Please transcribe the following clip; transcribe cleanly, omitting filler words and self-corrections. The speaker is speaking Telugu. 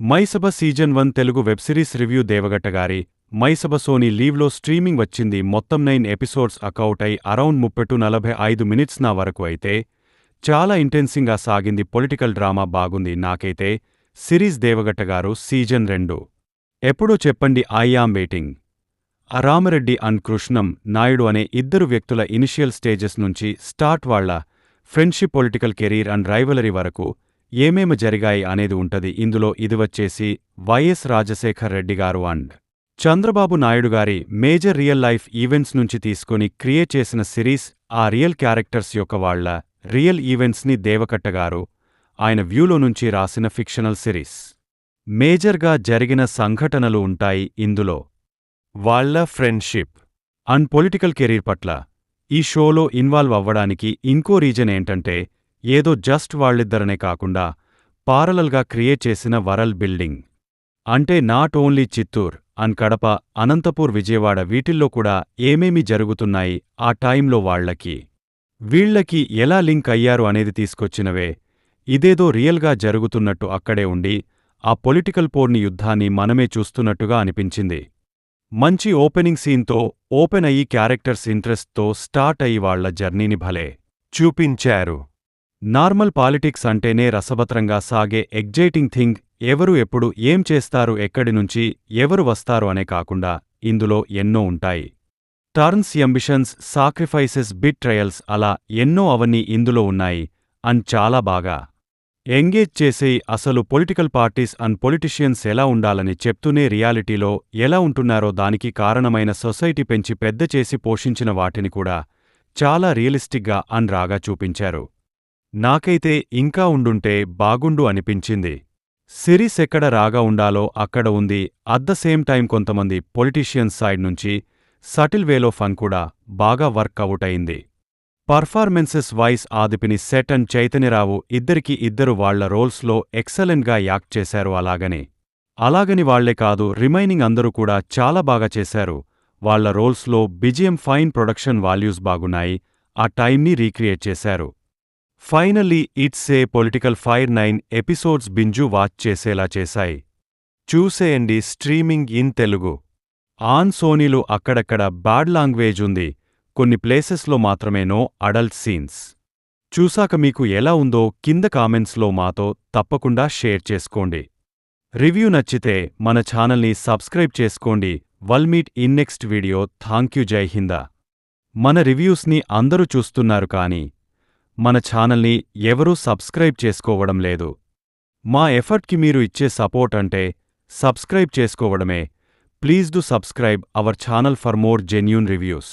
మైసభ season 1 Telugu web series review Deva Katta గారి మైసభ సోనీ లీవ్లో స్ట్రీమింగ్ వచ్చింది. మొత్తం 9 ఎపిసోడ్స్ అకౌట్ అయి అరౌండ్ 30-45 మినిట్స్ నా వరకు అయితే చాలా ఇంటెన్సింగ్గా సాగింది. పొలిటికల్ డ్రామా బాగుంది. నాకైతే సిరీస్ దేవగట్ట గారు సీజన్ 2 ఎప్పుడో చెప్పండి. I am waiting. Ramareddy and Krishnam Naidu అనే ఇద్దరు వ్యక్తుల ఇనిషియల్ స్టేజెస్ నుంచి స్టార్ట్ వాళ్ల friendship, political career and rivalry వరకు ఏమేమి జరిగాయి అనేది ఉంటది ఇందులో. ఇది వచ్చేసి వైఎస్ రాజశేఖర్ రెడ్డి గారు అండ్ చంద్రబాబు నాయుడు గారి మేజర్ రియల్ లైఫ్ ఈవెంట్స్ నుంచి తీసుకొని క్రియేట్ చేసిన సిరీస్. ఆ రియల్ క్యారెక్టర్స్ యొక్క వాళ్ల రియల్ ఈవెంట్స్ని దేవకట్ట గారు ఆయన వ్యూలో నుంచి రాసిన ఫిక్షనల్ సిరీస్. మేజర్గా జరిగిన సంఘటనలు ఉంటాయి ఇందులో. వాళ్ల ఫ్రెండ్షిప్ అండ్ పొలిటికల్ కెరీర్ పట్ల ఈ షోలో ఇన్వాల్వ్ అవ్వడానికి ఇంకో రీజన్ ఏంటంటే, ఏదో జస్ట్ వాళ్ళిద్దరనే కాకుండా పారలల్గా క్రియేట్ చేసిన వరల్డ్ బిల్డింగ్. అంటే not only Chittoor and Kadapa, Anantapur, Vijayawada వీటిల్లో కూడా ఏమేమి జరుగుతున్నాయి ఆ టైంలో వీళ్ళకి ఎలా లింక్ అయ్యారు అనేది తీసుకొచ్చినవే. ఇదేదో రియల్గా జరుగుతున్నట్టు అక్కడే ఉండి ఆ పొలిటికల్ పోర్ని, యుద్ధాన్ని మనమే చూస్తున్నట్టుగా అనిపించింది. మంచి ఓపెనింగ్ సీన్తో ఓపెన్ అయ్యి క్యారెక్టర్స్ ఇంట్రెస్ట్తో స్టార్ట్ అయ్యి వాళ్ల జర్నీని భలే చూపించారు. నార్మల్ పాలిటిక్స్ అంటేనే రసవత్రంగా సాగే ఎగ్జైటింగ్ థింగ్. ఎవరు ఎప్పుడు ఏం చేస్తారు, ఎక్కడి నుంచి ఎవరు వస్తారు అనే కాకుండా ఇందులో ఎన్నో ఉంటాయి. Turns, ambitions, sacrifices, bit trials, అలా ఎన్నో అవన్నీ ఇందులో ఉన్నాయి. అండ్ చాలా బాగా ఎంగేజ్ చేసేయి. అసలు పొలిటికల్ పార్టీస్ అండ్ పొలిటీషియన్స్ ఎలా ఉండాలని చెప్తూనే రియాలిటీలో ఎలా ఉంటున్నారో దానికి కారణమైన సొసైటీ పెంచి పెద్ద చేసి పోషించిన వాటిని కూడా చాలా రియలిస్టిక్గా అండ్ రాగా చూపించారు. నాకైతే ఇంకా ఉండుంటే బాగుండు అనిపించింది. సిరీస్ ఎక్కడ రాగా ఉండాలో అక్కడ ఉంది. అట్ ద సేమ్ టైం కొంతమంది పొలిటీషియన్స్ సైడ్ నుంచి సటిల్ వేలో ఫన్ కూడా బాగా వర్క్ అవుట్ అయింది. Performances wise Aadi Pinisetty and Chaitanya Rao ఇద్దరికి ఇద్దరు వాళ్ల రోల్స్లో ఎక్సలెంట్గా యాక్ట్ చేశారు. అలాగని వాళ్లే కాదు, రిమైనింగ్ అందరూ కూడా చాలా బాగా చేశారు. వాళ్ల రోల్స్లో బిజిఎం, ఫైన్, ప్రొడక్షన్ వాల్యూస్ బాగున్నాయి. ఆ టైంని రీక్రియేట్ చేశారు. Finally it's a political fire. 9 episodes binge watch చేసేలా చేశాయి. చూసేయండి. స్ట్రీమింగ్ ఇన్ తెలుగు ఆన్ సోనీలో. అక్కడక్కడ బ్యాడ్ లాంగ్వేజ్ ఉంది. కొన్ని ప్లేసెస్లో మాత్రమే నో అడల్ట్ సీన్స్. చూసాక మీకు ఎలా ఉందో కింద కామెంట్స్లో మాతో తప్పకుండా షేర్ చేసుకోండి. రివ్యూ నచ్చితే మన ఛానల్ని సబ్స్క్రైబ్ చేసుకోండి. వల్ meet in next video. Thank you. జై హింద. మన రివ్యూస్ని అందరూ చూస్తున్నారు కానీ మన ఛానల్ని ఎవరూ సబ్స్క్రైబ్ చేసుకోవడం లేదు. మా ఎఫర్ట్కి మీరు ఇచ్చే సపోర్ట్ అంటే సబ్స్క్రైబ్ చేసుకోవడమే. Please do subscribe our channel for more genuine reviews.